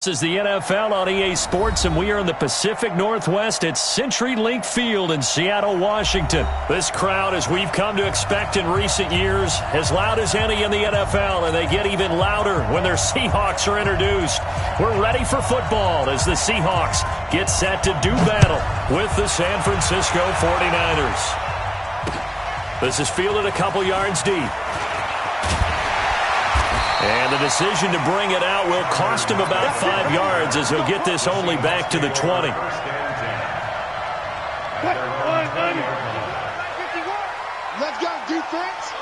This is the NFL on EA Sports, and we are in the Pacific Northwest at CenturyLink Field in Seattle, Washington. This crowd, as we've come to expect in recent years, as loud as any in the NFL, and they get even louder when their Seahawks are introduced. We're ready for football as the Seahawks get set to do battle with the San Francisco 49ers. This is fielded a couple yards deep. And the decision to bring it out will cost him about 5 yards as he'll get this only back to the 20. Let's go, defense.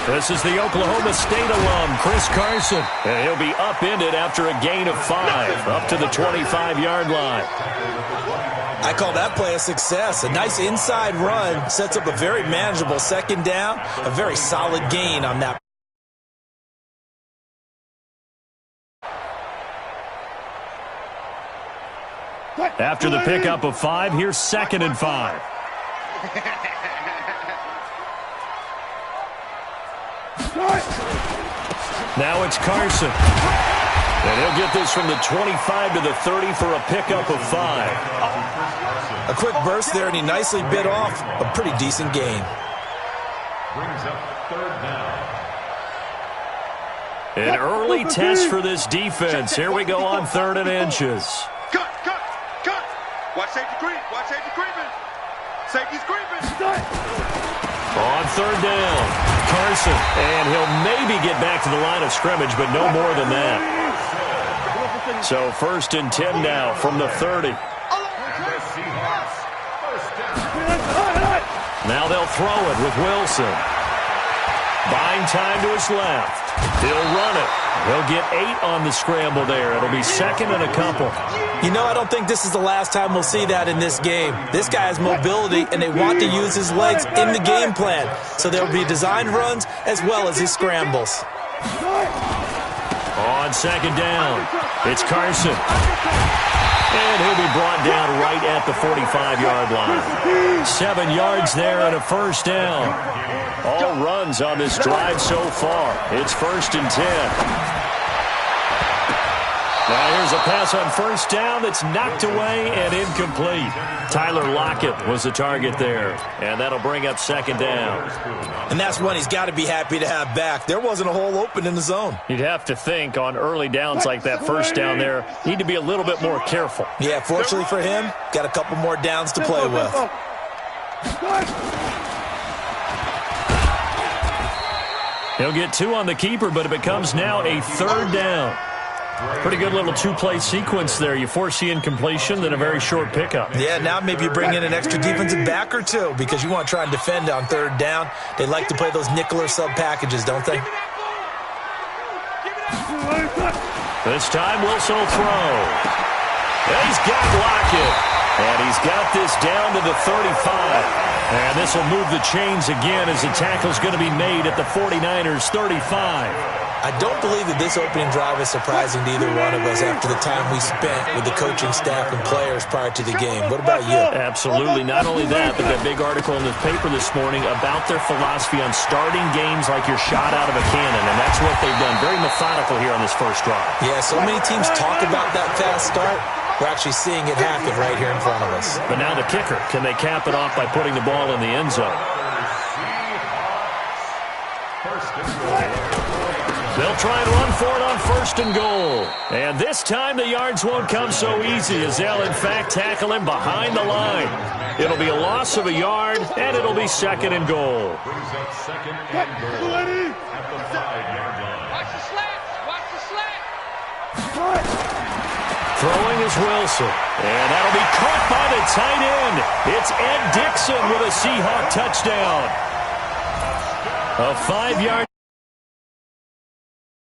This is the Oklahoma State alum, Chris Carson. And he'll be upended after a gain of 5, up to the 25-yard line. I call that play a success. A nice inside run sets up a very manageable second down, a very solid gain on that. After the pickup of 5, here's 2nd and 5. Now it's Carson. And he'll get this from the 25 to the 30 for a pickup of 5. A quick burst there, and he nicely bit off a pretty decent gain. Brings up 3rd down. An early test for this defense. Here we go on 3rd and inches. Cut. Watch safety creep. Watch safety creeping. Safety's creeping. On 3rd down, Carson. And he'll maybe get back to the line of scrimmage, but no more than that. So 1st and 10 now from the 30. Now they'll throw it with Wilson. Buying time to his left. He'll run it. He'll get 8 on the scramble there. It'll be 2nd and a couple. You know, I don't think this is the last time we'll see that in this game. This guy has mobility, and they want to use his legs in the game plan. So there will be designed runs as well as his scrambles. On 2nd down, it's Carson. And he'll be brought down right at the 45-yard line. 7 yards there and a 1st down. All runs on this drive so far. It's 1st and 10. Now here's a pass on 1st down that's knocked away and incomplete. Tyler Lockett was the target there, and that'll bring up 2nd down. And that's one he's got to be happy to have back. There wasn't a hole open in the zone. You'd have to think on early downs like that 1st down there, need to be a little bit more careful. Yeah, fortunately for him, got a couple more downs to play with. He'll get 2 on the keeper, but it becomes now a 3rd down. Pretty good little 2-play sequence there. You force the incompletion, then a very short pickup. Yeah, now maybe you bring in an extra defensive back or 2 because you want to try and defend on 3rd down. They like to play those nickel or sub packages, don't they? This time Wilson will throw. And he's got Lockett. And he's got this down to the 35. And this will move the chains again as the tackle's going to be made at the 49ers 35. I don't believe that this opening drive is surprising to either one of us after the time we spent with the coaching staff and players prior to the game. What about you? Absolutely. Not only that, but that big article in the paper this morning about their philosophy on starting games like you're shot out of a cannon, and that's what they've done. Very methodical here on this first drive. Yeah, so many teams talk about that fast start. We're actually seeing it happen right here in front of us. But now the kicker. Can they cap it off by putting the ball in the end zone? They'll try and run for it on 1st and goal. And this time the yards won't come so easy as they'll, in fact, tackle him behind the line. It'll be a loss of a yard, and it'll be 2nd and goal. Brings up 2nd and goal at the 5-yard line. Watch the slats. Watch the slats. Throwing is Wilson. And that'll be caught by the tight end. It's Ed Dixon with a Seahawk touchdown. A 5-yard.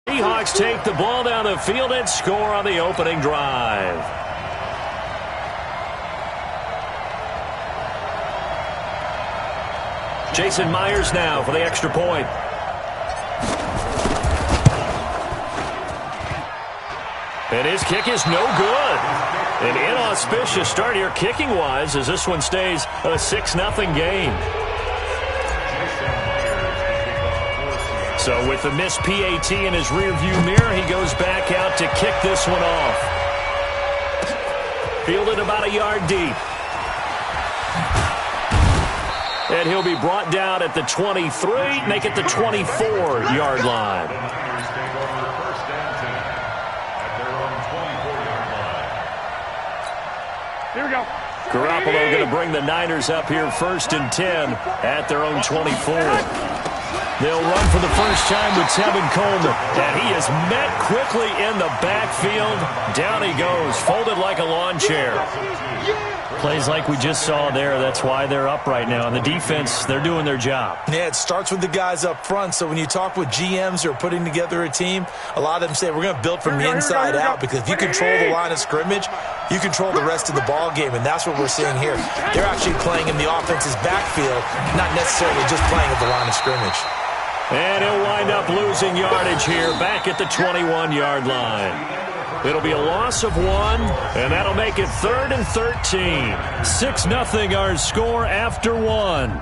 Seahawks take the ball down the field and score on the opening drive. Jason Myers now for the extra point. And his kick is no good. An inauspicious start here kicking-wise as this one stays a 6-0 game. So with the missed PAT in his rearview mirror, he goes back out to kick this one off. Fielded about a yard deep. And he'll be brought down at the 23, make it the 24-yard line. Here we go. Garoppolo going to bring the Niners up here 1st and 10 at their own 24. They'll run for the first time with Tevin Coleman. And he is met quickly in the backfield. Down he goes, folded like a lawn chair. Plays like we just saw there. That's why they're up right now. And the defense, they're doing their job. Yeah, it starts with the guys up front. So when you talk with GMs who are putting together a team, a lot of them say we're going to build from the inside out, because if you control the line of scrimmage, you control the rest of the ball game, and that's what we're seeing here. They're actually playing in the offense's backfield, not necessarily just playing at the line of scrimmage. And he'll wind up losing yardage here back at the 21-yard line. It'll be a loss of 1, and that'll make it 3rd and 13. 6-0 our score after 1.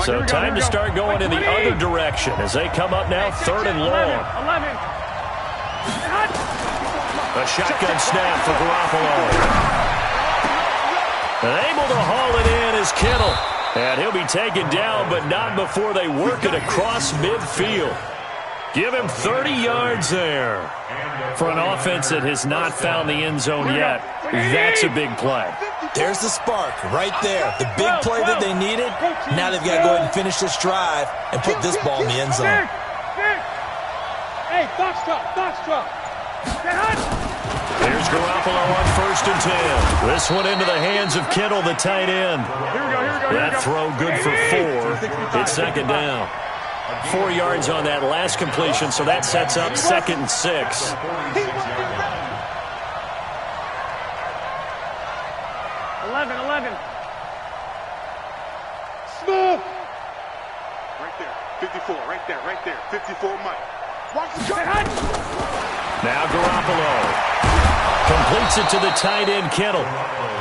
So time to start going in the other direction as they come up now 3rd and long. 11. A shotgun snap for Garoppolo. And able to haul it in is Kittle. And he'll be taken down, but not before they work it across midfield. Give him 30 yards there. For an offense that has not found the end zone yet, that's a big play. There's the spark right there. The big play that they needed. Now they've got to go ahead and finish this drive and put this ball in the end zone. Hey, box truck. There's Garoppolo on 1st and 10. This one into the hands of Kittle, the tight end. That throw good for 4. It's 2nd down. 4 yards on that last completion, so that sets up 2nd and 6. Smooth. Right there. 54. Right there. 54 Mike. Watch the Now Garoppolo completes it to the tight end, Kittle.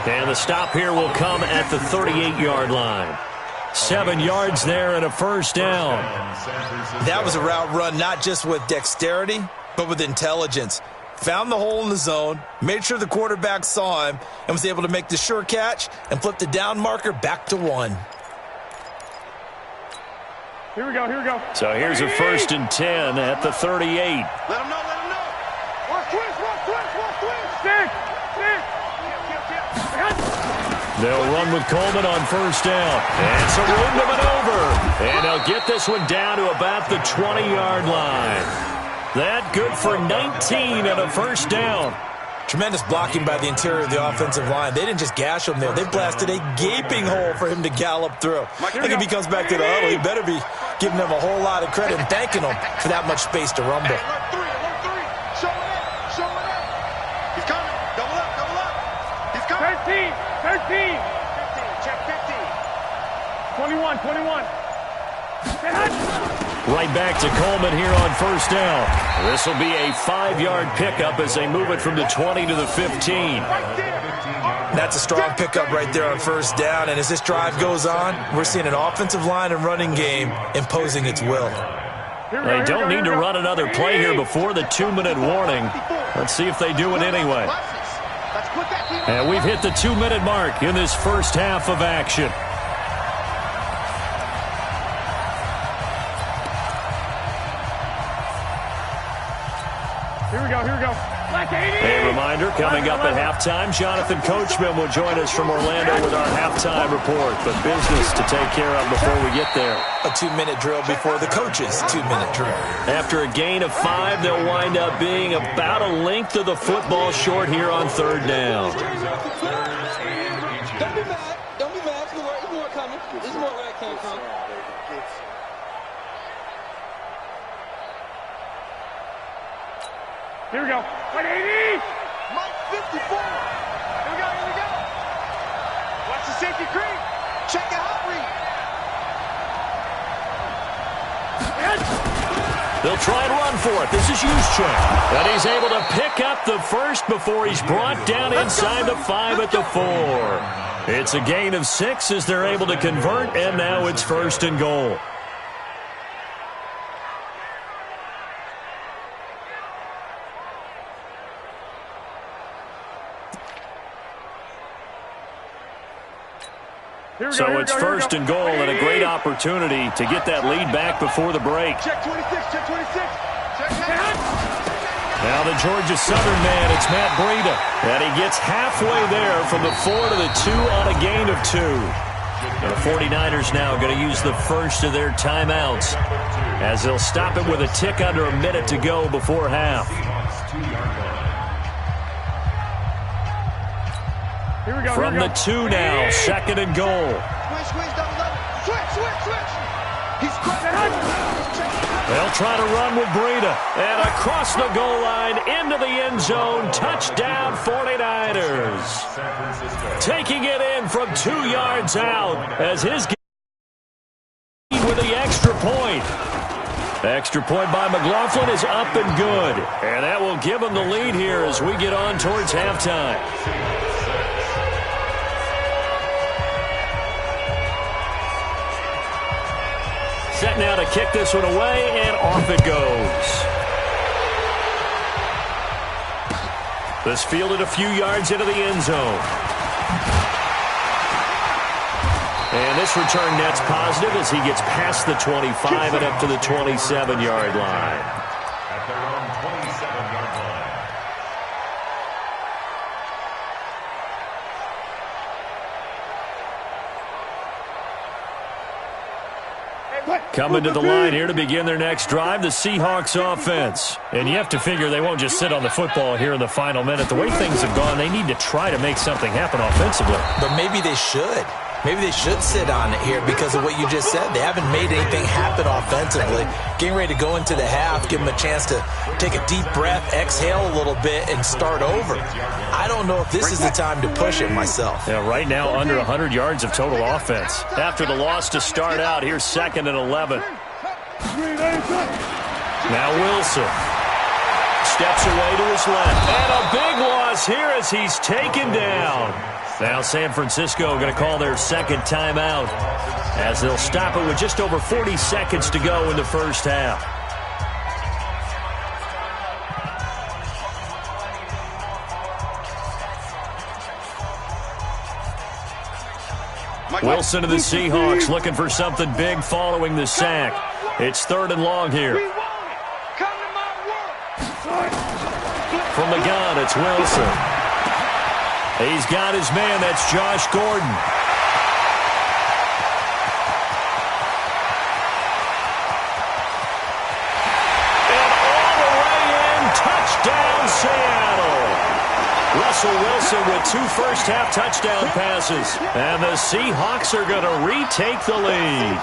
And the stop here will come at the 38-yard line. 7 yards there and a 1st down. That was a route run not just with dexterity, but with intelligence. Found the hole in the zone, made sure the quarterback saw him, and was able to make the sure catch and flip the down marker back to 1. Here we go. So here's a 1st and 10 at the 38. Let him know. Watch twist. Stick. They'll run with Coleman on 1st down. And some room to maneuver. And they'll get this one down to about the 20-yard line. That good for 19 and a 1st down. Tremendous blocking by the interior of the offensive line. They didn't just gash him there. They blasted a gaping hole for him to gallop through. I think if he comes back to the huddle, he better be giving them a whole lot of credit and thanking them for that much space to rumble. Alert 3. Show it up. He's coming. Double up. He's coming. 13. 15. Check 15. 21. Right back to Coleman here on 1st down. This will be a 5-yard pickup as they move it from the 20 to the 15. That's a strong pickup right there on 1st down. And as this drive goes on, we're seeing an offensive line and running game imposing its will. They don't need to run another play here before the 2-minute warning. Let's see if they do it anyway. And we've hit the 2-minute mark in this first half of action. Here we go. A reminder, coming up at halftime, Jonathan Coachman will join us from Orlando with our halftime report. But business to take care of before we get there. A 2-minute drill before the coach's 2-minute drill. After a gain of 5, they'll wind up being about a length of the football short here on 3rd down. Don't be mad. There's more coming. There's more where it came from. Here we go. 180. Mike 54. Here we go. Watch the safety creep. Check the hot read. They'll try and run for it. This is Juszczyk. And he's able to pick up the first before he's brought down inside the 5 at the 4. It's a gain of 6 as they're able to convert, and now it's 1st and goal. So it's 1st and goal and a great opportunity to get that lead back before the break. Check 26, check 26. Now the Georgia Southern man, it's Matt Breida. And he gets halfway there from the 4 to the 2 on a gain of 2. And the 49ers now going to use the first of their timeouts as they'll stop it with a tick under a minute to go before half. From the 2 now, 2nd and goal. They'll try to run with Breida. And across the goal line, into the end zone. Touchdown, 49ers. Taking it in from 2 yards out as his game with the extra point. The extra point by McLaughlin is up and good. And that will give him the lead here as we get on towards halftime. Set now to kick this one away, and off it goes. This fielded a few yards into the end zone. And this return net's positive as he gets past the 25 and up to the 27-yard line. At their own 27-yard line. Coming to the line here to begin their next drive, the Seahawks offense. And you have to figure they won't just sit on the football here in the final minute. The way things have gone, they need to try to make something happen offensively. But maybe they should. Maybe they should sit on it here because of what you just said. They haven't made anything happen offensively. Getting ready to go into the half, give them a chance to take a deep breath, exhale a little bit, and start over. I don't know if this is the time to push it myself. Yeah, right now under 100 yards of total offense. After the loss to start out, here's 2nd and 11. Now Wilson steps away to his left. And a big loss here as he's taken down. Now San Francisco going to call their 2nd timeout as they'll stop it with just over 40 seconds to go in the first half. Wilson of the Seahawks looking for something big following the sack. It's 3rd and long here. From the gun, it's Wilson. He's got his man. That's Josh Gordon. And all the way in, touchdown Seattle. Russell Wilson with 2 first-half touchdown passes. And the Seahawks are going to retake the lead.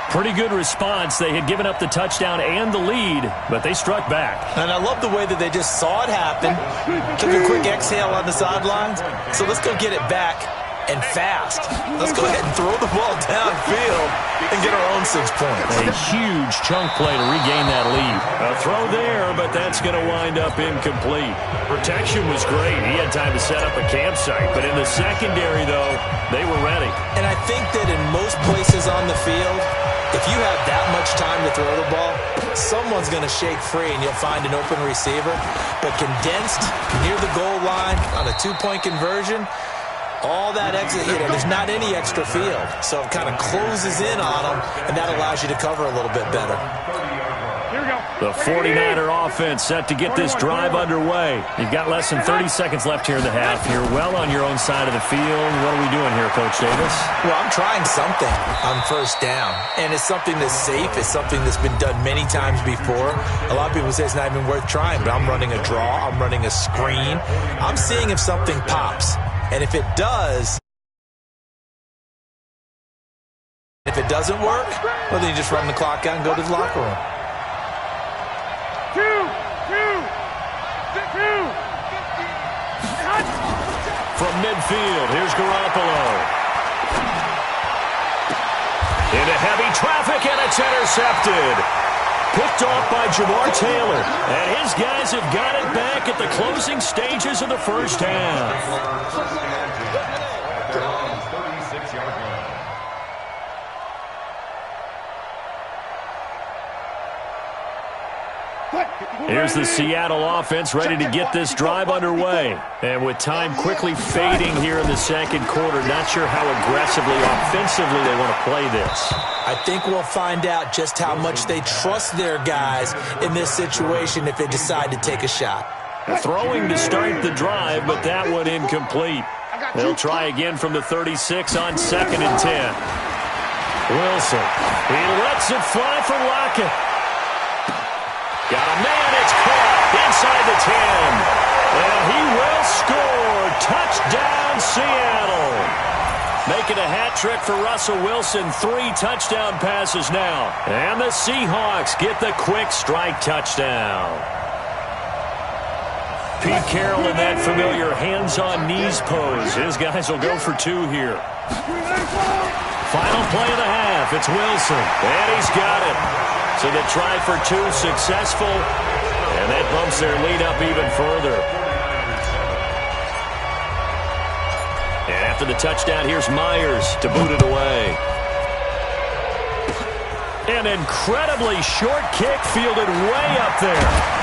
Pretty good response. They had given up the touchdown and the lead, but they struck back. And I love the way that they just saw it happen, took a quick exhale on the sidelines. So let's go get it back and fast. Let's go ahead and throw the ball downfield and get our own 6 points. A huge chunk play to regain that lead. A throw there, but that's going to wind up incomplete. Protection was great. He had time to set up a campsite, but in the secondary, though, they were ready. And I think that in most places on the field, if you have that much time to throw the ball, someone's going to shake free and you'll find an open receiver. But condensed near the goal line on a 2-point conversion, all that exit, there's not any extra field. So it kind of closes in on them, and that allows you to cover a little bit better. The 49er offense set to get this drive underway. You've got less than 30 seconds left here in the half. You're well on your own side of the field. What are we doing here, Coach Davis? Well, I'm trying something on first down, and it's something that's safe. It's something that's been done many times before. A lot of people say it's not even worth trying, but I'm running a draw. I'm running a screen. I'm seeing if something pops, and if it does, if it doesn't work, well, then you just run the clock out and go to the locker room. From midfield, here's Garoppolo. Into heavy traffic, and it's intercepted. Picked off by Jamar Taylor. And his guys have got it back at the closing stages of the first half. Here's the Seattle offense ready to get this drive underway. And with time quickly fading here in the second quarter, not sure how aggressively, offensively they want to play this. I think we'll find out just how much they trust their guys in this situation if they decide to take a shot. Throwing to start the drive, but that one incomplete. They'll try again from the 36 on 2nd and 10. Wilson. He lets it fly for Lockett. Got a man, it's caught inside the 10. And he will score. Touchdown, Seattle. Making a hat trick for Russell Wilson. 3 touchdown passes now. And the Seahawks get the quick strike touchdown. Pete Carroll in that familiar hands-on knees pose. His guys will go for 2 here. Final play of the half. It's Wilson. And he's got it. So the try for 2 successful, and that bumps their lead up even further. And after the touchdown, here's Myers to boot it away. An incredibly short kick fielded way up there.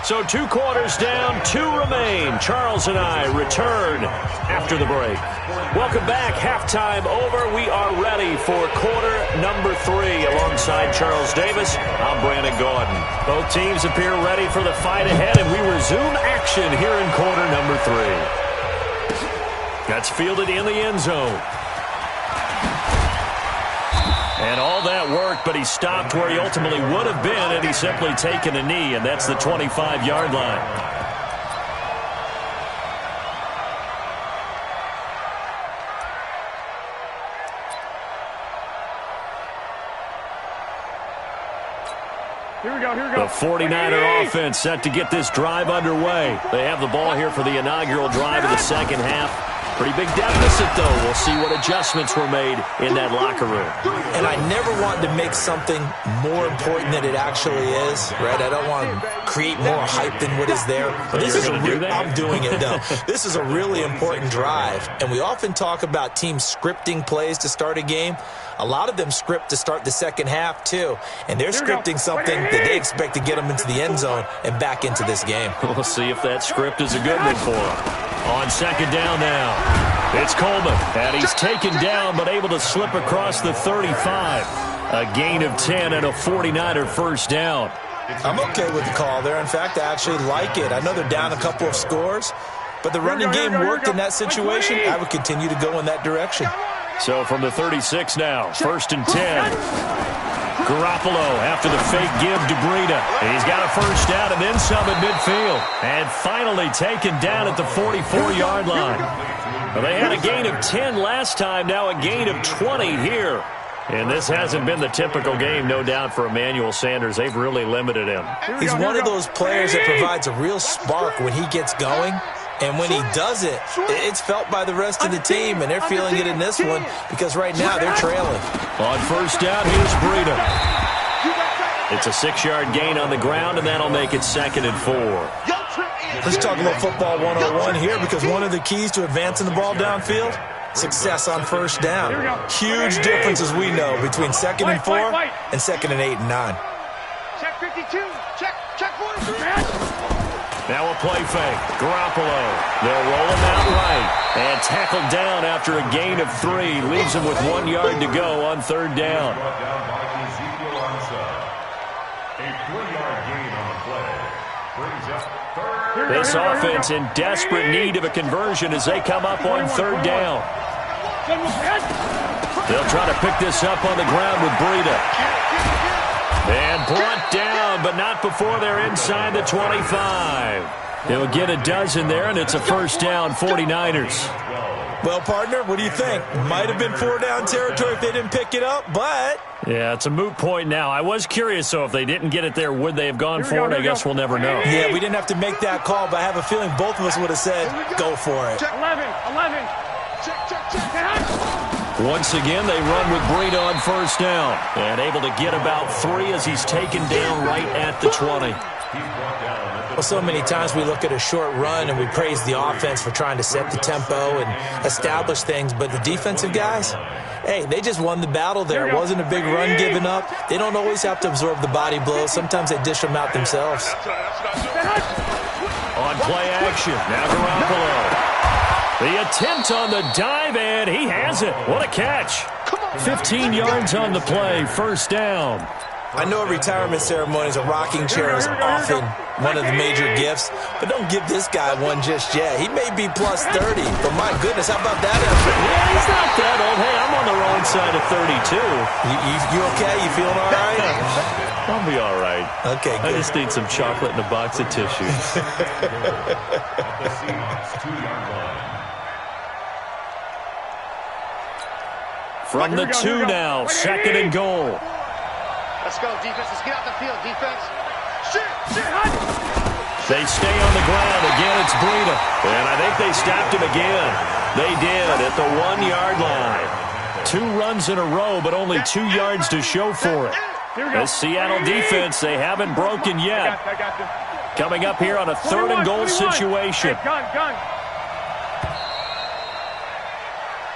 So 2 quarters down, 2 remain. Charles and I return after the break. Welcome back. Halftime over. We are ready for quarter number 3. Alongside Charles Davis, I'm Brandon Gaudin. Both teams appear ready for the fight ahead, and we resume action here in quarter number 3. That's fielded in the end zone. And all that worked, but he stopped where he ultimately would have been, and he's simply taken a knee, and that's the 25-yard line. Here we go, here we go. The 49er offense set to get this drive underway. They have the ball here for the inaugural drive of the second half. Pretty big deficit, though. We'll see what adjustments were made in that locker room. And I never want to make something more important than it actually is, right? I don't want to create more hype than what is there. But this is I'm doing it, though. This is a really important drive. And we often talk about teams scripting plays to start a game. A lot of them script to start the second half, too. And they're scripting something that they expect to get them into the end zone and back into this game. We'll see if that script is a good one for them. On second down now, it's Coleman. And he's taken down but able to slip across the 35. A gain of 10 and a 49er first down. I'm okay with the call there. In fact, I actually like it. I know they're down a couple of scores, but the running game worked in that situation. I would continue to go in that direction. So from the 36 now, 1st and 10. Garoppolo after the fake give to Breida. He's got a first down and then some at midfield. And finally taken down at the 44-yard line. Well, they had a gain of 10 last time, now a gain of 20 here. And this hasn't been the typical game, no doubt, for Emmanuel Sanders. They've really limited him. He's one of those players that provides a real spark when he gets going. And when he does it, it's felt by the rest of the team, and they're feeling it in this one because right now they're trailing. On first down, here's Breida. It's a 6-yard gain on the ground, and that'll make it 2nd and 4. Let's talk a little football 101 here because one of the keys to advancing the ball downfield, success on first down. Huge difference, as we know, between 2nd and 4 and 2nd and 8 and 9. Check 52. Check 43. Now a play fake. Garoppolo. They'll roll him out right. And tackled down after a gain of 3. Leaves him with 1 yard to go on 3rd down. This offense in desperate need of a conversion as they come up on 3rd down. They'll try to pick this up on the ground with Breida. And brought down, but not before they're inside the 25. They'll get a dozen there, and it's a first down, 49ers. Well, partner, what do you think? Might have been 4-down territory if they didn't pick it up, but... Yeah, it's a moot point now. I was curious, so if they didn't get it there, would they have gone for it? I guess we'll never know. Yeah, we didn't have to make that call, but I have a feeling both of us would have said, go for it. Check 11. Check. Once again, they run with Breida on first down. And able to get about 3 as he's taken down right at the 20. Well, so many times we look at a short run and we praise the offense for trying to set the tempo and establish things, but the defensive guys, hey, they just won the battle there. It wasn't a big run given up. They don't always have to absorb the body blows. Sometimes they dish them out themselves. On play action, now Garoppolo. The attempt on the dive, and he has it. What a catch. 15 yards on the play, first down. I know at retirement ceremonies, a rocking chair is often one of the major gifts, but don't give this guy one just yet. He may be plus 30, but my goodness, how about that effort? Yeah, he's not that old. Hey, I'm on the wrong side of 32. You okay? You feeling all right? I'll be all right. Okay, good. I just need some chocolate and a box of tissues. From the 2 now, second and goal. Let's go, defense. Let's get out the field, defense. They stay on the ground. Again, it's Breida. And I think they stopped him again. They did at the 1-yard line. 2 runs in a row, but only 2 yards to show for it. The Seattle defense, they haven't broken yet. Coming up here on a 3rd and goal situation.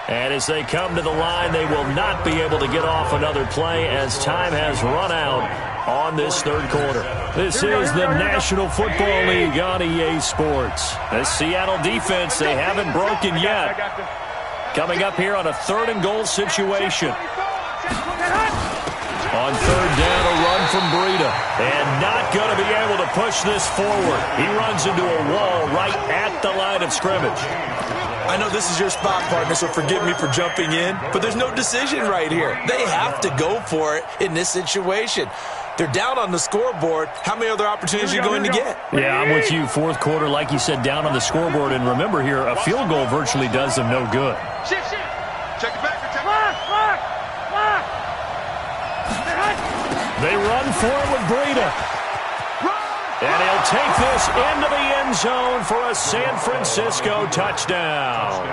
And as they come to the line, they will not be able to get off another play as time has run out on this 3rd quarter. This is the National Football League on EA Sports. The Seattle defense, they haven't broken yet. Coming up here on a 3rd and goal situation. On 3rd down, a run from Breida. And not going to be able to push this forward. He runs into a wall right at the line of scrimmage. I know this is your spot, partner, so forgive me for jumping in, but there's no decision right here. They have to go for it in this situation. They're down on the scoreboard. How many other opportunities are you going to get? Yeah, I'm with you. 4th quarter, like you said, down on the scoreboard. And remember here, a field goal virtually does them no good. Check it back. They run for it with Breida. And he'll take this into the end zone for a San Francisco touchdown.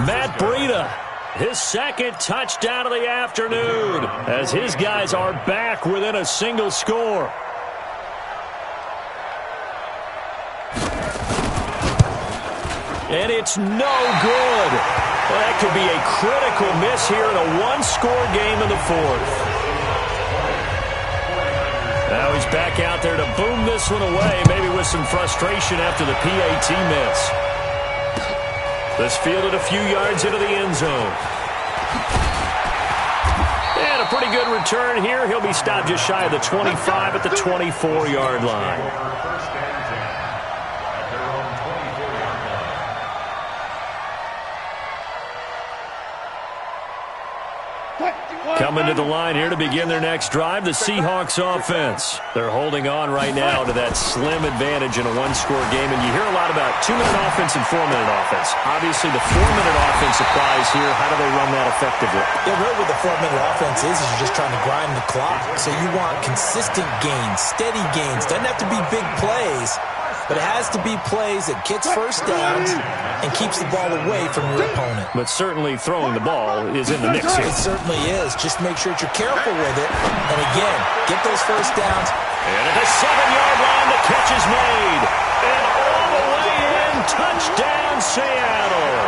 Matt Breida, his 2nd touchdown of the afternoon, as his guys are back within a single score. And it's no good. Well, that could be a critical miss here in a 1-score game in the 4th. Now he's back out there to boom this one away, maybe with some frustration after the PAT miss. This fielded a few yards into the end zone. And a pretty good return here. He'll be stopped just shy of the 25 at the 24-yard line. Coming to the line here to begin their next drive, the Seahawks offense. They're holding on right now to that slim advantage in a 1-score game, and you hear a lot about 2-minute offense and 4-minute offense. Obviously, the 4-minute offense applies here. How do they run that effectively? Yeah, really what the 4-minute offense is you're just trying to grind the clock. So you want consistent gains, steady gains. Doesn't have to be big plays, but it has to be plays that gets first downs and keeps the ball away from your opponent. But certainly throwing the ball is in the mix here. It certainly is. Just make sure that you're careful with it. And again, get those first downs. And at the 7-yard line, the catch is made. And all the way in, touchdown Seattle.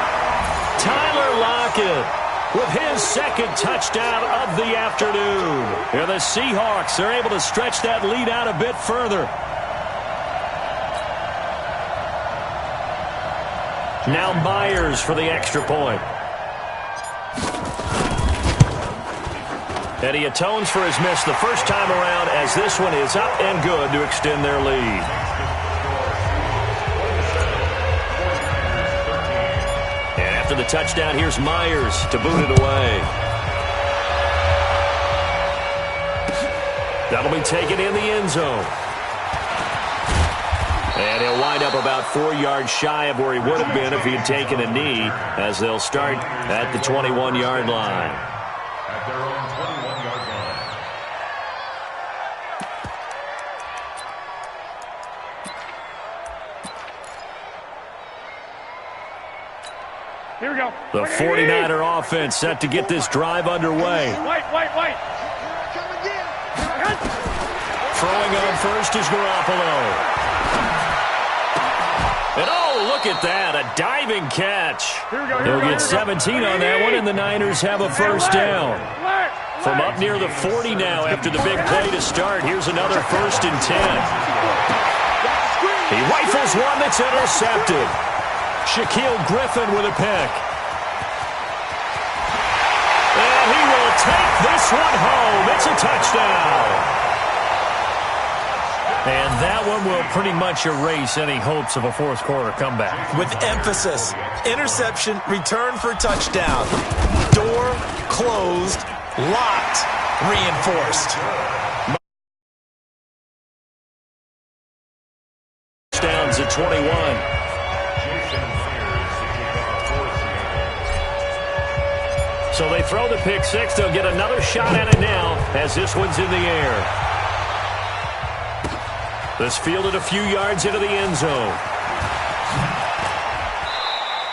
Tyler Lockett with his 2nd touchdown of the afternoon. And the Seahawks are able to stretch that lead out a bit further. Now Myers for the extra point. And he atones for his miss the first time around as this one is up and good to extend their lead. And after the touchdown, here's Myers to boot it away. That'll be taken in the end zone. And he'll wind up about 4 yards shy of where he would have been if he had taken a knee, as they'll start at the 21-yard line. At their own 21-yard line. The 49er offense set to get this drive underway. Throwing on first is Garoppolo. And oh, look at that, a diving catch. He'll get 17 on that one, and the Niners have a first down. From up near the 40 now after the big play to start, here's another 1st and 10. He rifles one that's intercepted. Shaquille Griffin with a pick. And he will take this one home. It's a touchdown. And that one will pretty much erase any hopes of a fourth quarter comeback. With emphasis, interception, return for touchdown. Door closed, locked, reinforced. Touchdowns at 21. So they throw the pick six. They'll get another shot at it now as this one's in the air. This fielded a few yards into the end zone.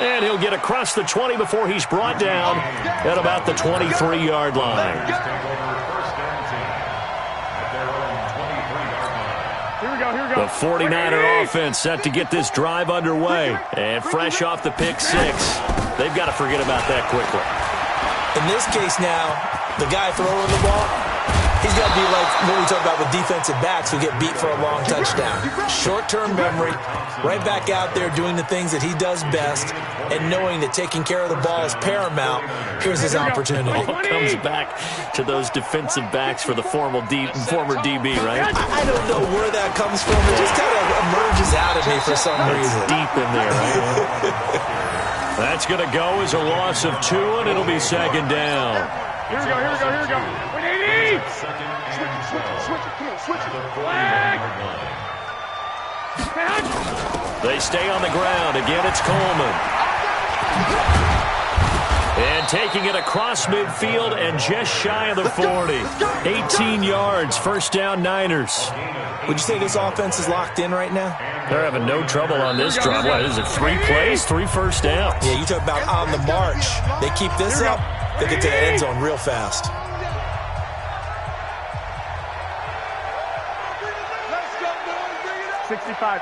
And he'll get across the 20 before he's brought down at about the 23-yard line. The 49er offense set to get this drive underway. And fresh off the pick six, they've got to forget about that quickly. In this case now, the guy throwing the ball, he's got to be like what we talk about with defensive backs who get beat for a long touchdown. Short-term memory, right back out there doing the things that he does best, and knowing that taking care of the ball is paramount. Here's his opportunity. All comes back to those defensive backs for the former DB, right? I don't know where that comes from. It just kind of emerges out of me for some reason. Deep in there, right? That's going to go as a loss of 2, and it'll be second down. Here we go. 180! Switch it. Flag! They stay on the ground. Again, it's Coleman. And taking it across midfield and just shy of the 40. 18 yards, first down Niners. Would you say this offense is locked in right now? They're having no trouble on this drive. What is it, 3 plays, 3 first downs? Yeah, you talk about on the march. They keep this up, they get to the end zone real fast. Let's go, boys. Bring it up. 65.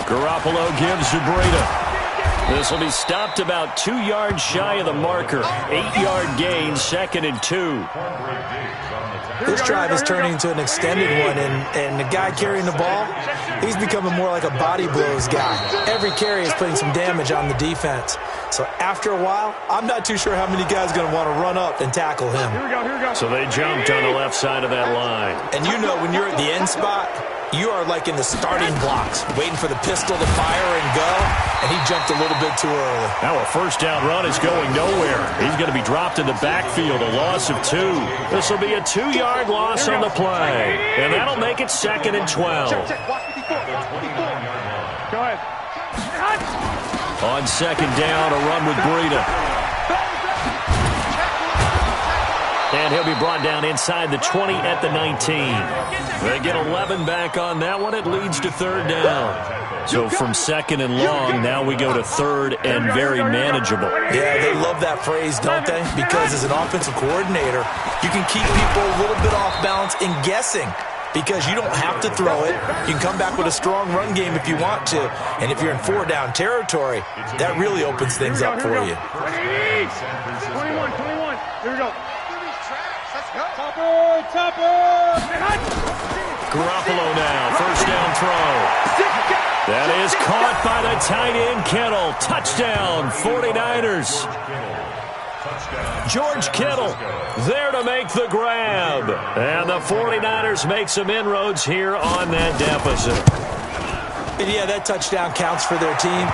Garoppolo gives to Breida. This will be stopped about 2 yards shy of the marker. 8-yard gain, 2nd and 2. This drive is turning into an extended one, and the guy carrying the ball, he's becoming more like a body blows guy. Every carry is putting some damage on the defense. So after a while, I'm not too sure how many guys are going to want to run up and tackle him. Here we go. So they jumped on the left side of that line. And you know when you're at the end spot, you are like in the starting blocks, waiting for the pistol to fire and go, and he jumped a little bit too early. Now a first down run is going nowhere. He's going to be dropped in the backfield, a loss of 2. This will be a 2-yard loss on the play, and that'll make it 2nd and 12. Go ahead. On second down, a run with Breida. And he'll be brought down inside the 20 at the 19. They get 11 back on that one. It leads to 3rd down. So from 2nd and long, now we go to 3rd and very manageable. Yeah, they love that phrase, don't they? Because as an offensive coordinator, you can keep people a little bit off balance and guessing. Because you don't have to throw it. You can come back with a strong run game if you want to. And if you're in 4-down territory, that really opens things up for you. 21. Here we go. Garoppolo now, first down throw. That is caught by the tight end, Kittle. Touchdown, 49ers. George Kittle there to make the grab. And the 49ers make some inroads here on that deficit. And yeah, that touchdown counts for their team,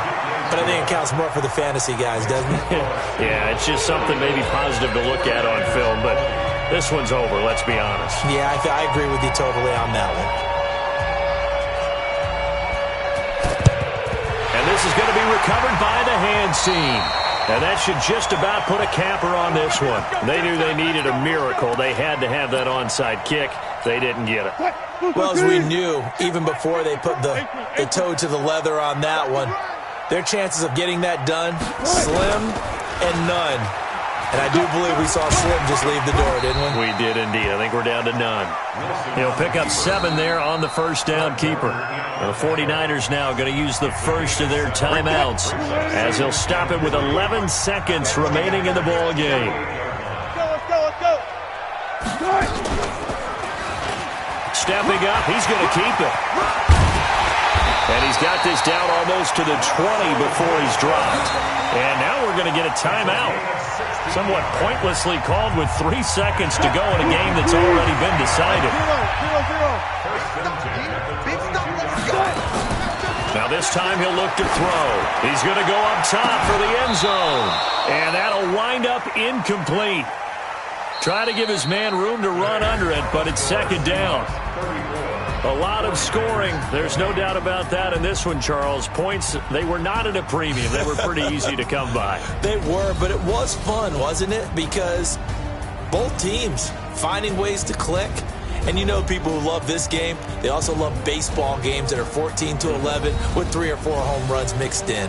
but I think it counts more for the fantasy guys, doesn't it? Yeah, it's just something maybe positive to look at on film, but this one's over, let's be honest. Yeah, I agree with you totally on that one. And this is going to be recovered by the hand seam. And that should just about put a capper on this one. They knew they needed a miracle. They had to have that onside kick. They didn't get it. Well, as we knew, even before they put the toe to the leather on that one, their chances of getting that done, slim and none. And I do believe we saw Slim just leave the door, didn't we? We did indeed. I think we're down to none. He'll pick up 7 there on the first down keeper. The 49ers now going to use the first of their timeouts as he'll stop it with 11 seconds remaining in the ball game. Let's go. Stepping up, he's going to keep it. And he's got this down almost to the 20 before he's dropped. And now we're going to get a timeout. Somewhat pointlessly called with 3 seconds to go in a game that's already been decided. 0-0. Now this time he'll look to throw. He's going to go up top for the end zone. And that'll wind up incomplete. Try to give his man room to run under it, but it's second down. A lot of scoring. There's no doubt about that in this one, Charles. Points, they were not at a premium. They were pretty easy to come by. They were, but it was fun, wasn't it? Because both teams finding ways to click. And you know people who love this game, they also love baseball games that are 14-11 with 3 or 4 home runs mixed in.